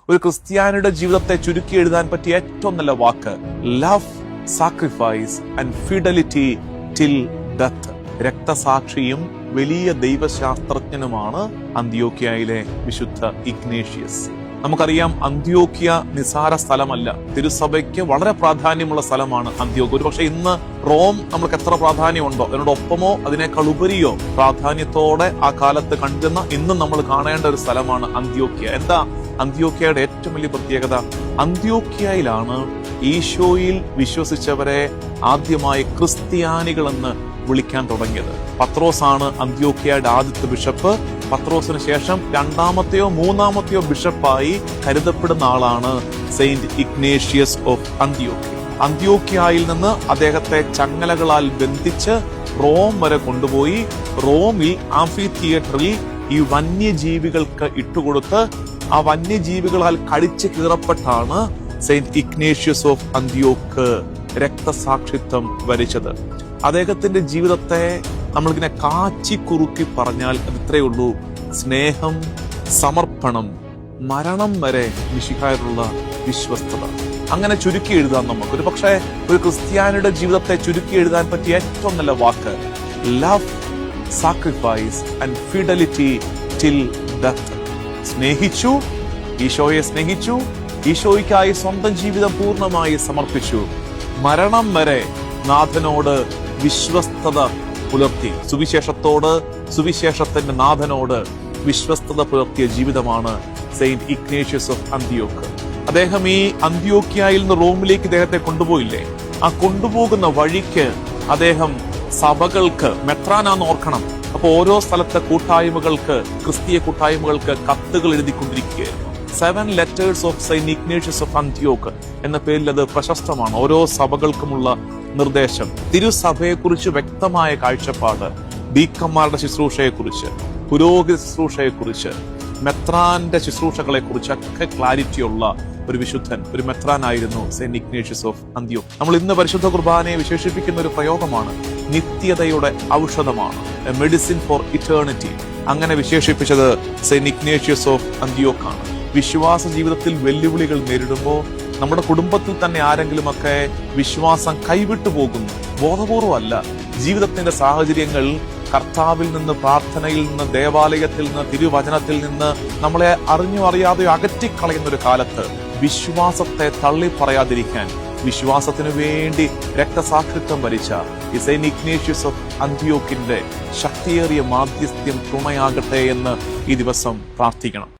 ഒരു ക്രിസ്ത്യാനിയുടെ ജീവിതത്തെ ചുരുക്കി എഴുതാൻ പറ്റിയ ഏറ്റവും നല്ല വാക്ക് love, sacrifice and fidelity till death. രക്തസാക്ഷിയും വലിയ ദൈവശാസ്ത്രജ്ഞനുമാണ് അന്ത്യോക്യയിലെ വിശുദ്ധ ഇഗ്നേഷ്യസ്. നമുക്കറിയാം, അന്ത്യോക്യ നിസാര സ്ഥലമല്ല. തിരുസഭയ്ക്ക് വളരെ പ്രാധാന്യമുള്ള സ്ഥലമാണ് അന്ത്യോക്യ. ഒരു പക്ഷെ ഇന്ന് റോം നമുക്ക് എത്ര പ്രാധാന്യമുണ്ടോ അതിനോടൊപ്പമോ അതിനേക്കാൾ ഉപരിയോ പ്രാധാന്യത്തോടെ ആ കാലത്ത് കണ്ടിരുന്ന ഇന്നും നമ്മൾ കാണേണ്ട ഒരു സ്ഥലമാണ് അന്ത്യോക്യ. എന്താ അന്ത്യോക്യയുടെ ഏറ്റവും വലിയ പ്രത്യേകത? അന്ത്യോക്യയിലാണ് ഈശോയിൽ വിശ്വസിച്ചവരെ ആദ്യമായി ക്രിസ്ത്യാനികളെന്ന് വിളിക്കാൻ തുടങ്ങിയത്. പത്രോസാണ് അന്ത്യോക്യയുടെ ആദ്യത്തെ ബിഷപ്പ്. പത്രോസിന് ശേഷം രണ്ടാമത്തെയോ മൂന്നാമത്തെയോ ബിഷപ്പായി കരുതപ്പെടുന്ന ആളാണ് സെയിന്റ് ഇഗ്നേഷ്യസ് ഓഫ് അന്ത്യോക്യ. അന്ത്യോക്യയിൽ നിന്ന് അദ്ദേഹത്തെ ചങ്ങലകളാൽ ബന്ധിച്ച് റോം വരെ കൊണ്ടുപോയി റോമിൽ ആംഫി തിയേറ്ററിൽ ഈ വന്യജീവികൾക്ക് ഇട്ടുകൊടുത്ത് ആ വന്യജീവികളാൽ കടിച്ചു കീറപ്പെട്ടാണ് സെയിന്റ് ഇഗ്നേഷ്യസ് ഓഫ് അന്ത്യോക്ക് രക്തസാക്ഷിത്വം വരിച്ചത്. അദ്ദേഹത്തിന്റെ ജീവിതത്തെ നമ്മളിങ്ങനെ കാച്ചി കുറുക്കി പറഞ്ഞാൽ അത് ഇത്രയേ ഉള്ളൂ: സ്നേഹം, സമർപ്പണം, മരണം വരെ മിശിഹായോടുള്ള വിശ്വസ്തത. അങ്ങനെ ചുരുക്കി എഴുതാൻ നമുക്ക് ഒരു പക്ഷേ ഒരു ക്രിസ്ത്യാനിയുടെ ജീവിതത്തെ ചുരുക്കി എഴുതാൻ പറ്റിയ ഏറ്റവും നല്ല വാക്ക് love, sacrifice and fidelity till death. സ്നേഹിച്ചു, ഈശോയെ സ്നേഹിച്ചു, ഈശോയ്ക്കായി സ്വന്തം ജീവിതം പൂർണ്ണമായി സമർപ്പിച്ചു, മരണം വരെ നാഥനോട് വിശ്വസ്തത പുലർത്തി. സുവിശേഷത്തോട്, സുവിശേഷത്തിന്റെ നാഥനോട് വിശ്വസ്തത പുലർത്തിയ ജീവിതമാണ് സെയിന്റ് ഇഗ്നേഷ്യസ് ഓഫ് അന്ത്യോക്ക്. അദ്ദേഹം ഈ അന്ത്യോക്യയിൽ നിന്ന് റോമിലേക്ക് ഇദ്ദേഹത്തെ കൊണ്ടുപോയില്ലേ? ആ കൊണ്ടുപോകുന്ന വഴിക്ക് അദ്ദേഹം സഭകൾക്ക്, മെത്രാനാന്ന് ഓർക്കണം, അപ്പൊ ഓരോ സ്ഥലത്തെ കൂട്ടായ്മകൾക്ക്, ക്രിസ്തീയ കൂട്ടായ്മകൾക്ക് കത്തുകൾ എഴുതിക്കൊണ്ടിരിക്കുകയായിരുന്നു. 7 letters of Saint Ignatius of Antioch എന്ന പേരിൽ അത് പ്രശസ്തമാണ്. ഓരോ സഭകൾക്കുമുള്ള നിർദ്ദേശം, തിരുസഭയെക്കുറിച്ച് വ്യക്തമായ കാഴ്ചപ്പാട്, ഡീക്കന്മാരുടെ ശുശ്രൂഷയെക്കുറിച്ച്, പുരോഹിത ശുശ്രൂഷയെക്കുറിച്ച്, മെത്രാന്റെ ശുശ്രൂഷകളെ കുറിച്ചൊക്കെ ക്ലാരിറ്റിയുള്ള ഒരു വിശുദ്ധൻ, ഒരു മെത്രാനായിരുന്നു സെയിന്റ് ഇഗ്നേഷ്യസ് ഓഫ് അന്ത്യോക്ക്. നമ്മൾ ഇന്ന് പരിശുദ്ധ കുർബാനയെ വിശേഷിപ്പിക്കുന്ന ഒരു പ്രയോഗമാണ് നിത്യതയുടെ ഔഷധമാണ്, എ മെഡിസിൻ ഫോർ ഇറ്റേണിറ്റി. അങ്ങനെ വിശേഷിപ്പിച്ചത് സെയിന്റ് ഇഗ്നേഷ്യസ് ഓഫ് അന്ത്യോക്കാണ്. വിശ്വാസ ജീവിതത്തിൽ വെല്ലുവിളികൾ നേരിടുമ്പോൾ നമ്മുടെ കുടുംബത്തിൽ തന്നെ ആരെങ്കിലുമൊക്കെ വിശ്വാസം കൈവിട്ടു പോകുന്നു, ബോധപൂർവമല്ല, ജീവിതത്തിന്റെ സാഹചര്യങ്ങൾ കർത്താവിൽ നിന്ന്, പ്രാർത്ഥനയിൽ നിന്ന്, ദേവാലയത്തിൽ നിന്ന്, തിരുവചനത്തിൽ നിന്ന് നമ്മളെ അറിഞ്ഞോ അറിയാതെയോ അകറ്റിക്കളയുന്ന ഒരു കാലത്ത് വിശ്വാസത്തെ തള്ളി പറയാതിരിക്കാൻ വിശ്വാസത്തിനു വേണ്ടി രക്തസാക്ഷിത്വം വരിച്ച സെയിന്റ് ഇഗ്നേഷ്യസ് ഓഫ് അന്ത്യോക്കിന്റെ ശക്തിയേറിയ മാധ്യസ്ഥ്യം തുണയാകട്ടെ എന്ന് ഈ ദിവസം പ്രാർത്ഥിക്കണം.